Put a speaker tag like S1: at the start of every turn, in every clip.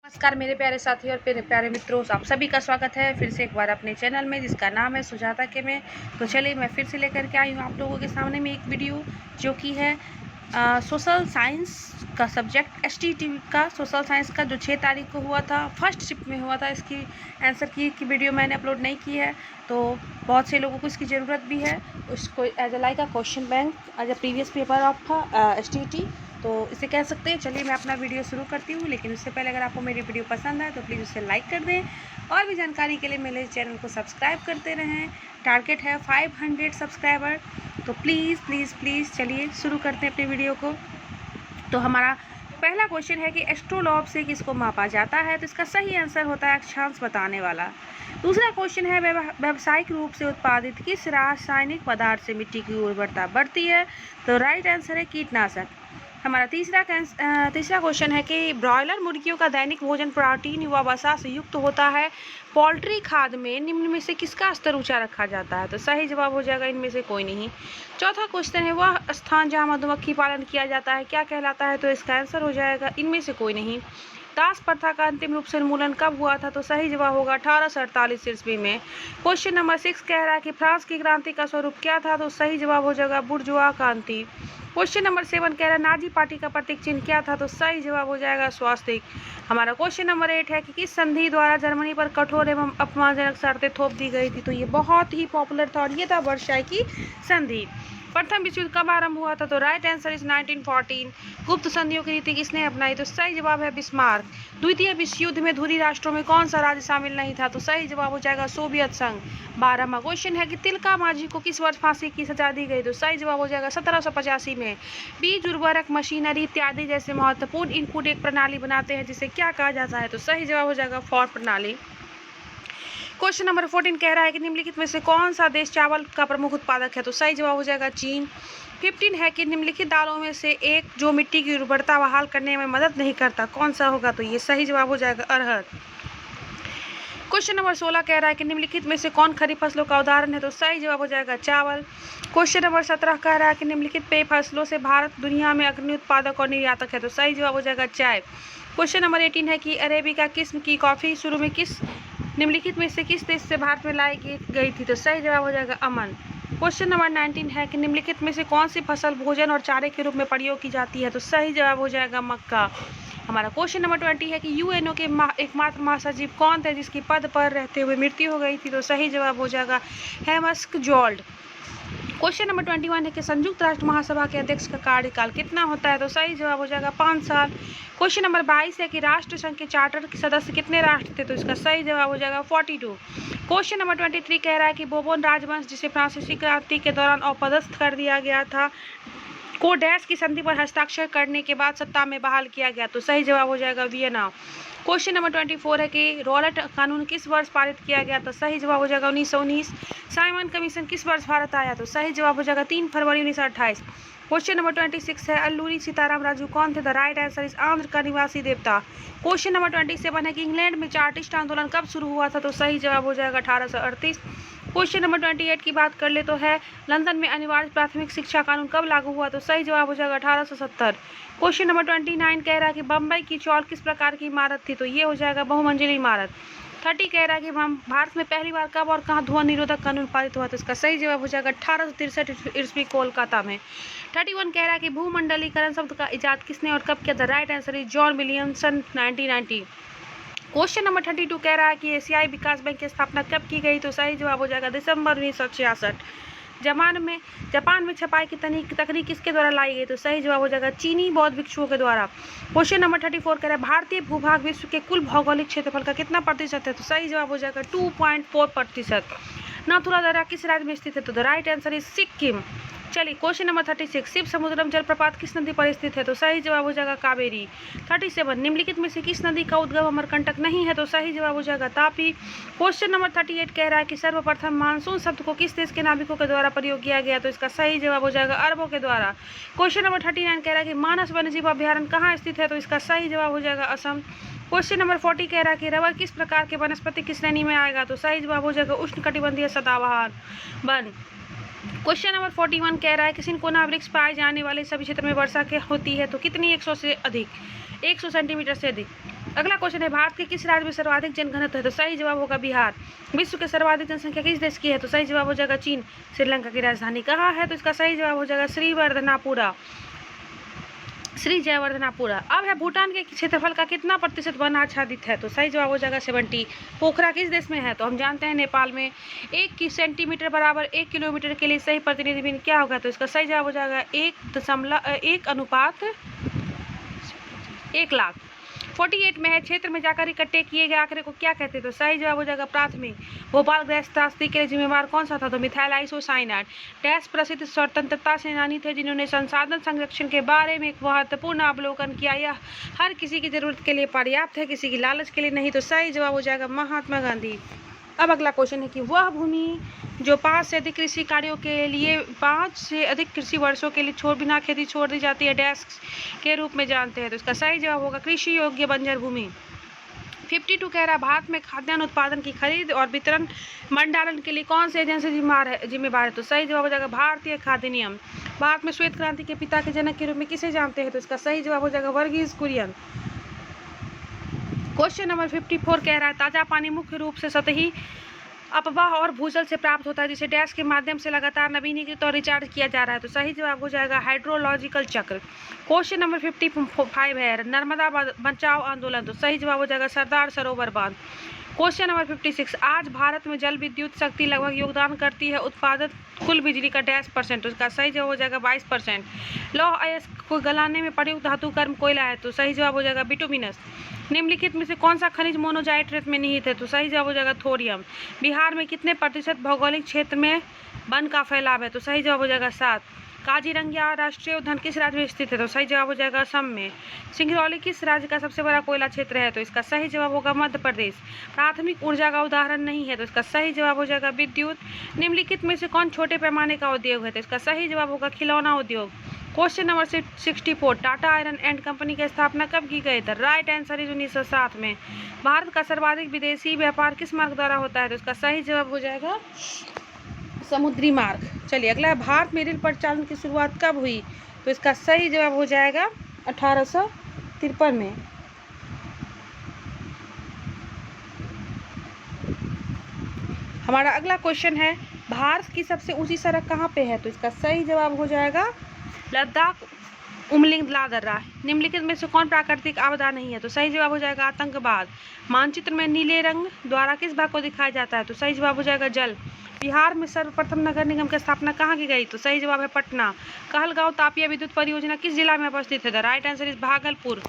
S1: नमस्कार मेरे प्यारे साथी और मेरे प्यारे मित्रों, आप सभी का स्वागत है फिर से एक बार अपने चैनल में जिसका नाम है सुजाता के में। तो चलिए मैं फिर से लेकर के आई हूँ आप लोगों के सामने में एक वीडियो जो कि है सोशल साइंस का सब्जेक्ट एसटीटी का सोशल साइंस का जो 6 तारीख को हुआ था, फर्स्ट शिफ्ट में हुआ था। इसकी आंसर की वीडियो मैंने अपलोड नहीं की है, तो बहुत से लोगों को इसकी ज़रूरत भी है। उसको as a like a question bank as a previous paper of STT, तो इसे कह सकते हैं। चलिए मैं अपना वीडियो शुरू करती हूँ, लेकिन उससे पहले अगर आपको मेरी वीडियो पसंद है तो प्लीज़ उसे लाइक कर दें और भी जानकारी के लिए मेरे चैनल को सब्सक्राइब करते रहें। टारगेट है 500 सब्सक्राइबर, तो प्लीज़ प्लीज़ प्लीज़ चलिए शुरू करते हैं अपने वीडियो को। तो हमारा पहला क्वेश्चन है कि एस्ट्रोलॉब से किसको मापा जाता है, तो इसका सही आंसर होता है अक्षांश बताने वाला। दूसरा क्वेश्चन है व्यावसायिक रूप से उत्पादित किस रासायनिक पदार्थ से मिट्टी की उर्वरता बढ़ती है, तो राइट आंसर है कीटनाशक। हमारा तीसरा क्वेश्चन है कि ब्रॉयलर मुर्गियों का दैनिक भोजन प्रोटीन व वसा से युक्त होता है। पोल्ट्री खाद्य में निम्न में से किसका स्तर ऊंचा रखा जाता है, तो सही जवाब हो जाएगा इनमें से कोई नहीं। चौथा क्वेश्चन है वह स्थान जहां मधुमक्खी पालन किया जाता है क्या कहलाता है, तो इसका आंसर हो जाएगा इनमें से कोई नहीं। दास प्रथा का अंतिम रूप से उन्मूलन कब हुआ था, तो सही जवाब होगा 1848 ईस्वी में। क्वेश्चन नंबर 6 कह रहा है कि फ्रांस की क्रांति का स्वरूप क्या था, तो सही जवाब हो जाएगा बुर्जुआ क्रांति। क्वेश्चन नंबर 7 कह रहा है नाजी पार्टी का प्रतीक चिन्ह क्या था, तो सही जवाब हो जाएगा स्वास्तिक। हमारा क्वेश्चन नंबर 8 है कि किस संधि द्वारा जर्मनी पर कठोर एवं अपमानजनक शर्तें थोप दी गई थी, तो ये बहुत ही पॉपुलर था और ये था वर्साई की संधि। प्रथम विश्व युद्ध कब आरंभ हुआ था, तो राइट आंसर इज 1914। गुप्त संधियों की रीति किसने अपनाई, तो सही जवाब है बिस्मार्क। द्वितीय विश्व युद्ध में धुरी राष्ट्रों में कौन सा राज्य शामिल नहीं था, तो सही जवाब हो जाएगा सोवियत संघ। 12वां क्वेश्चन है कि तिलका मांझी को किस वर्ष फांसी की सजा दी गई, तो सही जवाब हो जाएगा 1785 में। बीज उर्वरक मशीनरी इत्यादि जैसे महत्वपूर्ण इनपुट एक प्रणाली बनाते हैं जिसे क्या कहा जाता है, तो सही जवाब हो जाएगा फॉर प्रणाली। क्वेश्चन नंबर 14 कह रहा है कि निम्नलिखित में से कौन सा देश चावल का प्रमुख उत्पादक है, तो सही जवाब हो जाएगा चीन। 15 है कि निम्नलिखित दालों में से एक जो मिट्टी की उर्वरता बहाल करने में मदद नहीं करता कौन सा होगा, तो ये सही जवाब हो जाएगा अरहर। क्वेश्चन नंबर 16 कह रहा है कि निम्नलिखित में से कौन खरीफ फसलों का उदाहरण है, तो सही जवाब हो जाएगा चावल। क्वेश्चन नंबर 17 कह रहा है कि निम्नलिखित पेय फसलों से भारत दुनिया में अग्रणी उत्पादक और निर्यातक है, तो सही जवाब हो जाएगा चाय। क्वेश्चन नंबर 18 है कि अरेबिका किस्म की कॉफी शुरू में निम्नलिखित में से किस देश से भारत में लाई गई थी, तो सही जवाब हो जाएगा अमन। क्वेश्चन नंबर 19 है कि निम्नलिखित में से कौन सी फसल भोजन और चारे के रूप में प्रयोग की जाती है, तो सही जवाब हो जाएगा मक्का। हमारा क्वेश्चन नंबर 20 है कि यूएनओ के एकमात्र महासचिव कौन थे जिसकी पद पर रहते हुए मृत्यु हो गई थी, तो सही जवाब हो जाएगा हेमस्क जॉल्ड। क्वेश्चन नंबर 21 है कि संयुक्त राष्ट्र महासभा के अध्यक्ष का कार्यकाल कितना होता है, तो सही जवाब हो जाएगा 5 साल। क्वेश्चन नंबर 22 है कि राष्ट्र संघ के चार्टर के सदस्य कितने राष्ट्र थे, तो इसका सही जवाब हो जाएगा 42। क्वेश्चन नंबर 23 कह रहा है कि बोबोन राजवंश जिसे फ्रांसीसी क्रांति के दौरान अपदस्थ कर दिया गया था को डैश की संधि पर हस्ताक्षर करने के बाद सत्ता में बहाल किया गया, तो सही जवाब हो जाएगा वियना। क्वेश्चन नंबर 24 है कि रॉलेट कानून किस वर्ष पारित किया गया, तो सही जवाब हो जाएगा 1919। साइमन कमीशन किस वर्ष भारत आया, तो सही जवाब हो जाएगा 3 फरवरी 1928। क्वेश्चन नंबर 26 है अल्लूरी सीताराम राजू कौन थे, the right answer is Andhra का निवासी देवता। क्वेश्चन नंबर 27 है कि इंग्लैंड में चार्टिस्ट आंदोलन कब शुरू हुआ था, तो सही जवाब हो जाएगा 1838। क्वेश्चन नंबर 28 की बात कर ले तो है लंदन में अनिवार्य प्राथमिक शिक्षा कानून कब लागू हुआ, तो सही जवाब हो जाएगा 1870। क्वेश्चन नंबर 29 कह रहा है कि बम्बई की चौल किस प्रकार की इमारत थी, तो ये हो जाएगा बहुमंजिली इमारत। 30 कह रहा है कि भारत में पहली बार कब और कहाँ धुआं निरोधक कानून पारित हुआ, तो इसका सही जवाब हो जाएगा 1863 ईस्वी कोलकाता में। 31 कह रहा है कि भूमंडलीकरण शब्द का इजाद किसने और कब किया, the right answer is John Williamson 1990। Question number 32 कह रहा है कि एशियाई विकास बैंक की स्थापना कब की गई, तो सही जवाब हो जाएगा दिसंबर 1966। जापान में छपाई की तकनीक किसके द्वारा लाई गई, तो सही जवाब हो जाएगा चीनी बौद्ध भिक्षुओं के द्वारा। क्वेश्चन नंबर 34 कह रहा है भारतीय भूभाग विश्व के कुल भौगोलिक क्षेत्रफल का कितना प्रतिशत है, तो सही जवाब हो जाएगा 2.4%। नाथुला दर्रा किस राज्य में स्थित है, तो the right answer is Sikkim. चलिए क्वेश्चन नंबर 36 शिव समुद्रम जलप्रपात किस नदी पर स्थित है, तो सही जवाब हो जाएगा कावेरी। 37 निम्नलिखित में से किस नदी का उद्गम अमरकंटक नहीं है, तो सही जवाब हो जाएगा तापी। क्वेश्चन नंबर 38 कह रहा है कि सर्वप्रथम मानसून शब्द को किस देश के नाविकों के द्वारा प्रयोग किया गया, तो इसका सही जवाब हो जाएगा अरबों के द्वारा। क्वेश्चन नंबर 39 कह रहा है कि मानस वन्यजीव अभ्यारण्य कहाँ स्थित है, तो इसका सही जवाब हो जाएगा असम। क्वेश्चन नंबर 40 कह रहा है कि रबर किस प्रकार के वनस्पति की श्रेणी में आएगा, तो सही जवाब हो जाएगा उष्णकटिबंधीय सदाबहार वन। क्वेश्चन नंबर 41 कह रहा है कि सिनकोना वृक्ष पाए जाने वाले सभी क्षेत्र में वर्षा के होती है, तो कितनी 100 से अधिक 100 सेंटीमीटर से अगला क्वेश्चन है, भारत के किस राज्य में सर्वाधिक जनघनत्व है? तो सही जवाब होगा बिहार। विश्व के सर्वाधिक जनसंख्या किस देश की है? तो सही जवाब हो जाएगा चीन। श्रीलंका की राजधानी कहाँ है? तो इसका सही जवाब हो जाएगा श्रीवर्धनापुरा, श्री जयवर्धनापुरा। अब है, भूटान के क्षेत्रफल का कितना प्रतिशत वन आच्छादित है? तो सही जवाब हो जाएगा 70। पोखरा किस देश में है? तो हम जानते हैं नेपाल में। 1 सेंटीमीटर बराबर 1 किलोमीटर के लिए सही प्रतिनिधि भिन्न क्या होगा? तो इसका सही जवाब हो जाएगा 1:1 लाख। 48 में है, क्षेत्र में जाकर इकट्ठे किए गए आंकड़े को क्या कहते हैं? तो सही जवाब हो जाएगा प्राथमिक। भोपाल गैस त्रासदी के लिए जिम्मेवार कौन सा था? तो मिथाइल आइसोसाइनाइड। डैश प्रसिद्ध स्वतंत्रता सेनानी थे जिन्होंने संसाधन संरक्षण के बारे में एक महत्वपूर्ण अवलोकन किया। यह हर किसी की जरूरत के लिए पर्याप्त है, किसी की लालच के लिए नहीं। तो सही जवाब हो जाएगा महात्मा गांधी। अब अगला क्वेश्चन है कि वह भूमि जो 5 से अधिक कृषि कार्यों के लिए 5 से अधिक कृषि वर्षों के लिए बिना खेती छोड़ दी जाती है, डैश के रूप में जानते हैं? तो इसका सही जवाब होगा कृषि योग्य बंजर भूमि। 52 कह रहा है, भारत में खाद्यान्न उत्पादन की खरीद और वितरण मंडालन के लिए कौन सी एजेंसी जिम्मेवार है? तो सही जवाब हो जाएगा भारतीय खाद्य निगम। भारत में श्वेत क्रांति के पिता के जनक के रूप में किसे जानते हैं? तो इसका सही जवाब हो जाएगा वर्गीज कुरियन। क्वेश्चन नंबर 54 कह रहा है, ताजा पानी मुख्य रूप से सतही अपवाह और भूजल से प्राप्त होता है, जिसे डैश के माध्यम से लगातार नवीनीकृत और रिचार्ज किया जा रहा है। तो सही जवाब हो जाएगा हाइड्रोलॉजिकल चक्र। क्वेश्चन नंबर 55 है, नर्मदा बचाओ आंदोलन। तो सही जवाब हो जाएगा सरदार सरोवर बांध। क्वेश्चन नंबर 56, आज भारत में जल विद्युत शक्ति लगभग योगदान करती है उत्पादित कुल बिजली का डैश %। तो इसका सही जवाब हो जाएगा 22%। लौह अयस्क को गलाने में प्रयुक्त धातु कर्म कोयला है। तो सही जवाब हो जाएगा बिटुमिनस। निम्नलिखित में से कौन सा खनिज मोनोजाइट रेत में निहित है? तो सही जवाब हो जाएगा थोरियम। बिहार में कितने प्रतिशत भौगोलिक क्षेत्र में वन का फैलाव है? तो सही जवाब हो जाएगा 7। काजीरंगा राष्ट्रीय उद्यान किस राज्य में स्थित है? तो सही जवाब हो जाएगा असम में। सिंगरौली किस राज्य का सबसे बड़ा कोयला क्षेत्र है? तो इसका सही जवाब होगा मध्य प्रदेश। प्राथमिक ऊर्जा का उदाहरण नहीं है, तो इसका सही जवाब हो जाएगा विद्युत। निम्नलिखित में से कौन छोटे पैमाने का उद्योग है? तो इसका सही जवाब होगा खिलौना उद्योग। Question number 64, Tata iron and company की स्थापना कब की गई? था राइट आंसर इज 1907 में। भारत का सर्वाधिक विदेशी व्यापार किस मार्ग द्वारा होता है? तो इसका सही जवाब हो जाएगा समुद्री मार्ग। चलिए अगला है, भारत में रेल परिचालन की शुरुआत कब हुई? तो इसका सही जवाब हो जाएगा 1853 में। हमारा अगला क्वेश्चन है, भारत की सबसे ऊंची सड़क कहाँ पे है? तो इसका सही जवाब हो जाएगा लद्दाख उमलिंग लादर्रा। निम्नलिखित में से कौन प्राकृतिक आपदा नहीं है? तो सही जवाब हो जाएगा आतंकवाद। मानचित्र में नीले रंग द्वारा किस भाग को दिखाया जाता है? तो सही जवाब हो जाएगा जल। बिहार में सर्वप्रथम नगर निगम की स्थापना कहाँ की गई? तो सही जवाब है पटना। कहलगांव तापिया विद्युत परियोजना किस जिला में अवस्थित है? The right answer is Bhagalpur.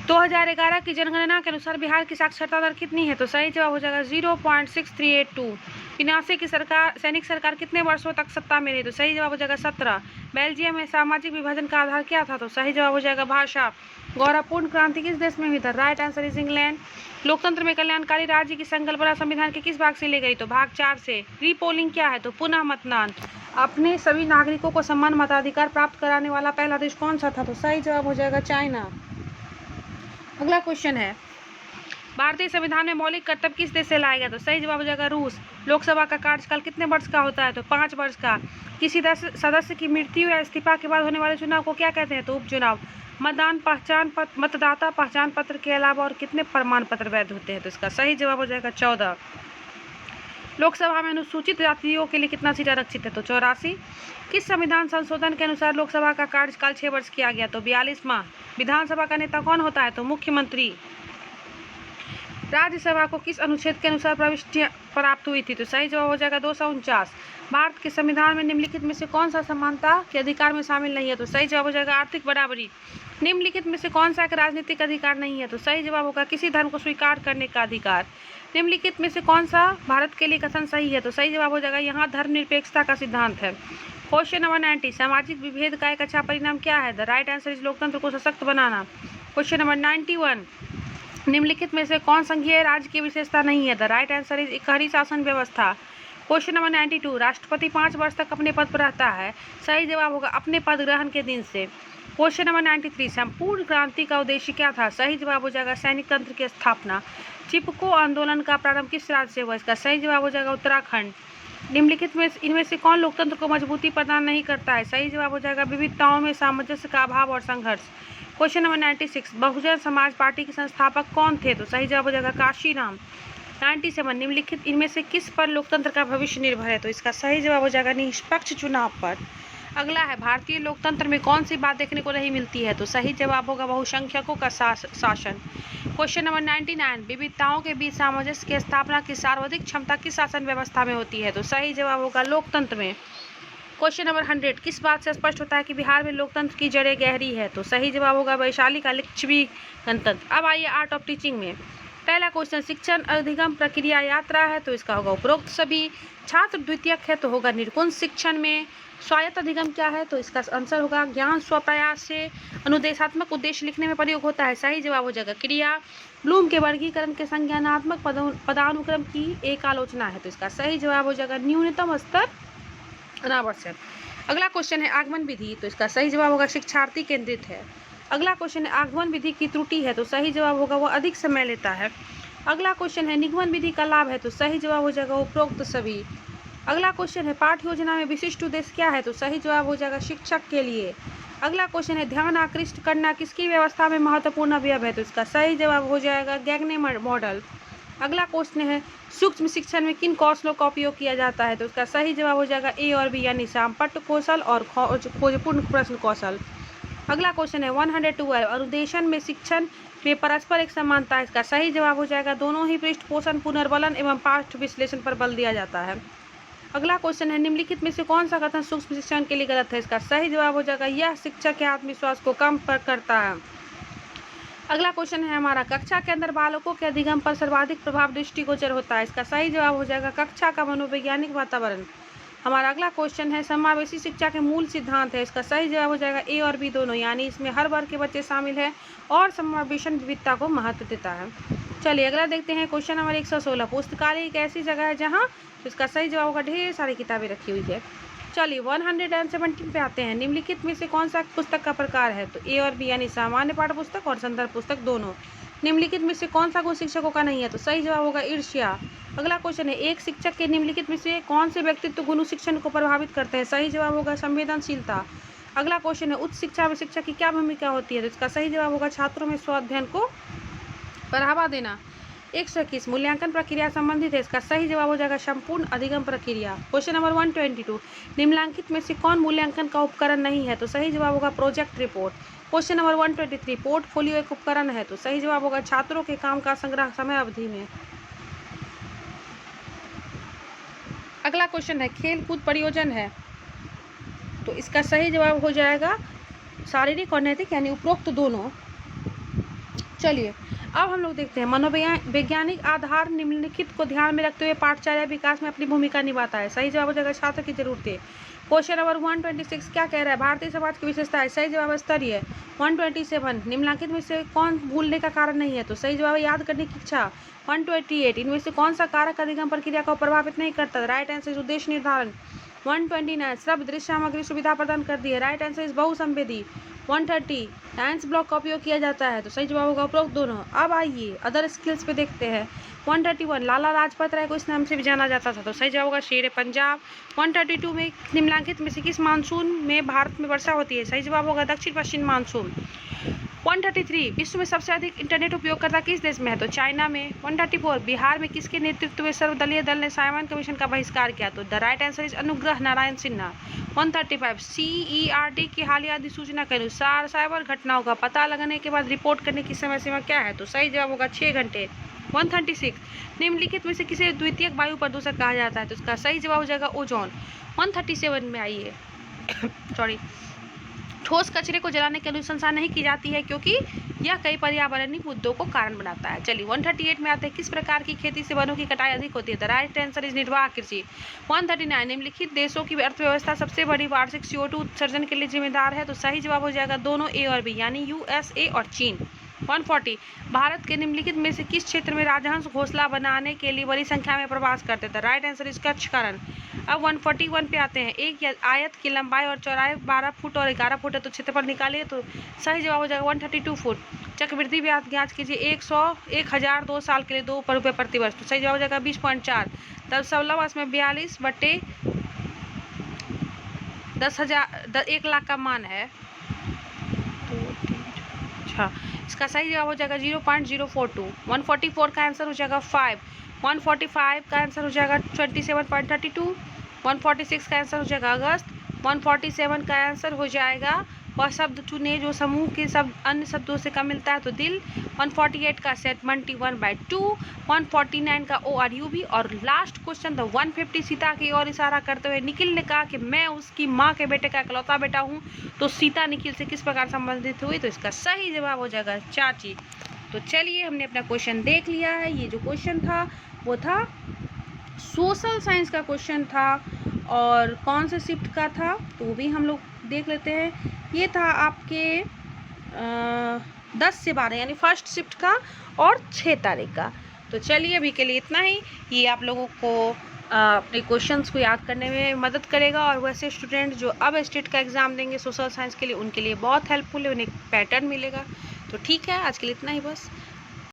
S1: 2011 की जनगणना के अनुसार बिहार की साक्षरता दर कितनी है? तो सही जवाब हो जाएगा 0.6382। पिनासे की सैनिक सरकार कितने वर्षों तक सत्ता में रही? तो सही जवाब हो जाएगा 17। बेल्जियम में सामाजिक विभाजन का आधार क्या था? तो सही जवाब हो जाएगा भाषा। गौरवपूर्ण क्रांति किस देश में हुई? था राइट आंसर इज इंग्लैंड। लोकतंत्र में कल्याणकारी राज्य की संकल्पना संविधान के किस भाग से ली गई? तो भाग 4 से। रीपोलिंग क्या है? तो पुनः मतदान। अपने सभी नागरिकों को समान मताधिकार प्राप्त कराने वाला पहला देश कौन सा था? तो सही जवाब हो जाएगा चाइना। अगला क्वेश्चन है, भारतीय संविधान में मौलिक कर्तव्य किस देश से लाया गया? तो सही जवाब हो जाएगा रूस। लोकसभा का कार्यकाल कितने वर्ष का होता है? तो 5 वर्ष का। किसी सदस्य की मृत्यु या इस्तीफा के बाद होने वाले चुनाव को क्या कहते हैं? तो उपचुनाव। मतदाता पहचान पत्र के अलावा और कितने प्रमाण पत्र वैध होते हैं? तो इसका सही जवाब हो जाएगा 14। लोकसभा में अनुसूचित जातियों के लिए कितना सीट आरक्षित है? तो 84। किस संविधान संशोधन के अनुसार लोकसभा का कार्यकाल 6 वर्ष किया गया? तो 42 माह। विधानसभा का नेता कौन होता है? तो मुख्यमंत्री। राज्यसभा को किस अनुच्छेद के अनुसार प्रविष्टियां प्राप्त हुई थी? तो सही जवाब हो जाएगा 249। भारत के संविधान में निम्नलिखित में से कौन सा समानता के अधिकार में शामिल नहीं है? तो सही जवाब हो जाएगा आर्थिक बराबरी। निम्नलिखित में से कौन सा एक राजनीतिक अधिकार नहीं है? तो सही जवाब होगा किसी धर्म को स्वीकार करने का अधिकार। निम्नलिखित में से कौन सा भारत के लिए कथन सही है? तो सही जवाब हो जाएगा यहाँ धर्मनिरपेक्षता का सिद्धांत है। क्वेश्चन नंबर 90, सामाजिक विभेद का एक अच्छा परिणाम क्या है? द राइट आंसर इज लोकतंत्र को सशक्त बनाना। क्वेश्चन नंबर 91, निम्नलिखित में से कौन संघीय राज्य की विशेषता नहीं है? The right answer is Ikahari शासन व्यवस्था। क्वेश्चन नंबर 92, राष्ट्रपति 5 वर्ष तक अपने पद पर रहता है। सही जवाब होगा अपने पद ग्रहण के दिन से। क्वेश्चन नंबर 93, संपूर्ण क्रांति का उद्देश्य क्या था? सही जवाब हो जाएगा सैनिक तंत्र की स्थापना। चिपको आंदोलन का प्रारंभ किस राज्य से हुआ? इसका सही जवाब हो जाएगा उत्तराखंड। निम्नलिखित में इनमें से कौन लोकतंत्र को मजबूती प्रदान नहीं करता है? सही जवाब हो जाएगा विविधताओं में सामंजस्य का अभाव और संघर्ष। Question number 96, Bahujan Samaj party के संस्थापक कौन थे? तो सही जवाब हो जाएगा काशीराम। 97, निम्नलिखित इनमें से किस पर लोकतंत्र का भविष्य निर्भर है? तो इसका सही जवाब हो जाएगा निष्पक्ष चुनाव पर। अगला है, भारतीय लोकतंत्र में कौन सी बात देखने को नहीं मिलती है? तो सही जवाब होगा बहुसंख्यकों का शासन। क्वेश्चन नंबर 99, विविधताओं के बीच सामंजस्य की स्थापना की सर्वाधिक क्षमता किस शासन व्यवस्था में होती है? तो सही जवाब होगा लोकतंत्र में। क्वेश्चन नंबर 100, किस बात से स्पष्ट होता है कि बिहार में लोकतंत्र की जड़ें गहरी है? तो सही जवाब होगा वैशाली का लिच्छवी गणतंत्र। अब आइए आर्ट ऑफ टीचिंग में। पहला क्वेश्चन, शिक्षण अधिगम प्रक्रिया यात्रा है तो इसका होगा उपरोक्त सभी। छात्र द्वितीयक है तो होगा निर्कुंज शिक्षण में। स्वायत्त अधिगम क्या है? तो इसका आंसर होगा ज्ञान स्वप्रयास से अनुदेशात्मक उद्देश्य लिखने में प्रयोग होता है। सही जवाब हो जाएगा क्रिया। ब्लूम के वर्गीकरण के संज्ञानात्मक पदानुक्रम की एक आलोचना है तो इसका सही जवाब हो जाएगा न्यूनतम स्तर अनावश्यक। अगला क्वेश्चन है आगमन विधि, तो इसका सही जवाब होगा शिक्षार्थी केंद्रित है। अगला क्वेश्चन है आगमन विधि की त्रुटि है तो सही जवाब होगा वो अधिक समय लेता है। अगला क्वेश्चन है निगमन विधि का लाभ है तो सही जवाब हो जाएगा उपरोक्त सभी। अगला क्वेश्चन है पाठ्य योजना में विशिष्ट उद्देश्य क्या है? तो सही जवाब हो जाएगा शिक्षक के लिए। अगला क्वेश्चन है ध्यान आकृष्ट करना किसकी व्यवस्था में महत्वपूर्ण अवयव है? तो इसका सही जवाब हो जाएगा गैगने मॉडल। अगला क्वेश्चन है सूक्ष्म शिक्षण में किन कौशलों का उपयोग किया जाता है? तो इसका सही जवाब हो जाएगा ए और बी यानी सामपट्ट कौशल और खोजपूर्ण प्रश्न कौशल। अगला क्वेश्चन है 112, अनुदेशन में शिक्षण में परस्पर एक समानता है। इसका सही जवाब हो जाएगा दोनों ही पृष्ठपोषण पुनर्बलन एवं पाठ विश्लेषण पर बल दिया जाता है। अगला क्वेश्चन है निम्नलिखित में से कौन सा कथन सूक्ष्म शिक्षण के लिए गलत है? इसका सही जवाब हो जाएगा यह शिक्षक के आत्मविश्वास को कम करता है। अगला क्वेश्चन है हमारा कक्षा के अंदर बालकों के अधिगम पर सर्वाधिक प्रभाव दृष्टिगोचर होता है। इसका सही जवाब हो जाएगा कक्षा का मनोवैज्ञानिक वातावरण। हमारा अगला क्वेश्चन है समावेशी शिक्षा के मूल सिद्धांत है। इसका सही जवाब हो जाएगा ए और बी दोनों, यानी इसमें हर वर्ग के बच्चे शामिल हैं और समावेशन विविधता को महत्व देता है। चलिए अगला देखते हैं क्वेश्चन नंबर 116, पुस्तकालय एक ऐसी जगह है जहाँ, तो इसका सही जवाब होगा ढेर सारी किताबें रखी हुई है। चलिए 117 पे आते हैं, निम्नलिखित में से कौन सा पुस्तक का प्रकार है? तो ए और बी यानी सामान्य पाठ्य पुस्तक और संदर्भ पुस्तक दोनों। निम्नलिखित में से कौन सा गुण शिक्षकों का नहीं है? तो सही जवाब होगा ईर्ष्या। अगला क्वेश्चन है एक शिक्षक के निम्नलिखित में से कौन से व्यक्तित्व गुण शिक्षण को प्रभावित करते हैं? सही जवाब होगा संवेदनशीलता। अगला क्वेश्चन है उच्च शिक्षा में शिक्षक की क्या भूमिका होती है? तो इसका सही जवाब होगा छात्रों में स्वाध्ययन को बढ़ावा देना। 121, मूल्यांकन प्रक्रिया संबंधित है। इसका सही जवाब हो जाएगा संपूर्ण अधिगम प्रक्रिया। क्वेश्चन नंबर 122, निम्नलिखित में से कौन मूल्यांकन का उपकरण नहीं है? तो सही जवाब होगा project report. Question number 123, portfolio एक उपकरण है। तो सही जवाब होगा छात्रों के काम का संग्रह समय अवधि में। अगला क्वेश्चन है खेल कूद प्रयोजन है, तो इसका सही जवाब हो जाएगा शारीरिक और नैतिक यानी उपरोक्त दोनों। चलिए अब हम लोग देखते हैं मनोवैज्ञानिक आधार निम्नलिखित को ध्यान में रखते हुए पाठचर्या विकास में अपनी भूमिका निभाता है। सही जवाब हो जाएगा छात्र की जरूरतें। क्वेश्चन नंबर 126 क्या कह रहा है? भारतीय समाज की विशेषता है। सही जवाब स्तरीय। 127, निम्नलिखित में से कौन भूलने का कारण नहीं है? तो सही जवाब याद करने की इच्छा। 128, इनमें से कौन सा कारक अधिगम प्रक्रिया को प्रभावित नहीं करता? राइट आंसर इज उद्देश्य निर्धारण। 129, शब्द दृश्य सामग्री सुविधा प्रदान करती है। राइट आंसर इज बहुसंवेदी। 130, डांस ब्लॉक का उपयोग किया जाता है। तो सही जवाब होगा उपरोक्त दोनों। अब आइए अदर स्किल्स पे देखते हैं। 131, लाला लाजपत राय को इस नाम से भी जाना जाता था। तो सही जवाब होगा शेर पंजाब। 132 में निम्नलिखित में से किस मानसून में भारत में वर्षा होती है? सही जवाब होगा दक्षिण पश्चिम मानसून। 133, विश्व में सबसे अधिक इंटरनेट उपयोगकर्ता किस देश में है? तो चाइना में। 134, बिहार में किसके नेतृत्व में सर्वदलीय दल ने साइमन कमीशन का बहिष्कार किया? तो the right answer is Anugrah Narayan Sinha. 135, CERT की हालिया अधिसूचना के अनुसार साइबर घटनाओं का पता लगने के बाद रिपोर्ट करने की समय सीमा क्या है? तो सही जवाब होगा 6 घंटे। 136, निम्नलिखित में से किसे द्वितीयक वायु प्रदूषक कहा जाता है? तो इसका सही जवाब हो जाएगा ओजोन। 137 में आइए सॉरी, ठोस कचरे को जलाने की अनुशंसा नहीं की जाती है क्योंकि यह कई पर्यावरणीय मुद्दों को कारण बनाता है। चलिए 138 में आते हैं, किस प्रकार की खेती से वनों की कटाई अधिक होती है? द राइट आंसर इज निर्वाह कृषि। 139, निम्नलिखित देशों की अर्थव्यवस्था सबसे बड़ी वार्षिक CO2 उत्सर्जन के लिए जिम्मेदार है? तो सही जवाब हो जाएगा दोनों ए और बी यानी USA और चीन। 140 भारत के निम्नलिखित में से किस क्षेत्र में राजहंस घोंसला बनाने के लिए बड़ी संख्या में प्रवास करते थे? राइट आंसर इज कच्छ का रण। अब 141 पे आते हैं। एक आयत की लंबाई और चौड़ाई 12 फुट और 11 फुट है, तो क्षेत्रफल निकालिए, तो सही जवाब हो जाएगा 132 फुट। चक्रवृद्धि ब्याज ज्ञात कीजिए, 1000 2 साल के लिए 2 रुपये प्रति वर्ष, तो सही जवाब हो जाएगा 20.4। तब 16 वर्ष में 42 बटे 10,000 1 लाख का मान है, अच्छा इसका सही जवाब हो जाएगा 0.042। 144 का आंसर हो जाएगा 5। 145 का आंसर हो जाएगा 27.32। 146 का आंसर हो जाएगा अगस्त। 147 का आंसर हो जाएगा वह शब्द चुने जो समूह के शब्द अन्य शब्दों से कम मिलता है, तो दिल। 148 का सेट 21/2। 149 का ORUB। और लास्ट क्वेश्चन द 150 सीता की ओर इशारा करते हुए निखिल ने कहा कि मैं उसकी माँ के बेटे का इकलौता बेटा हूँ, तो सीता निखिल से किस प्रकार संबंधित हुई? तो इसका सही जवाब हो जाएगा चाची। तो चलिए हमने अपना क्वेश्चन देख लिया है। ये जो क्वेश्चन था वो था सोशल साइंस का क्वेश्चन था, और कौन से शिफ्ट का था तो वो भी हम लोग देख लेते हैं। ये था आपके 10 से 12 यानी फर्स्ट शिफ्ट का और 6 तारीख का। तो चलिए अभी के लिए इतना ही। ये आप लोगों को अपने क्वेश्चंस को याद करने में मदद करेगा, और वैसे स्टूडेंट जो अब स्टेट का एग्ज़ाम देंगे सोशल साइंस के लिए, उनके लिए बहुत हेल्पफुल है, उन्हें एक पैटर्न मिलेगा। तो ठीक है, आज के लिए इतना ही बस।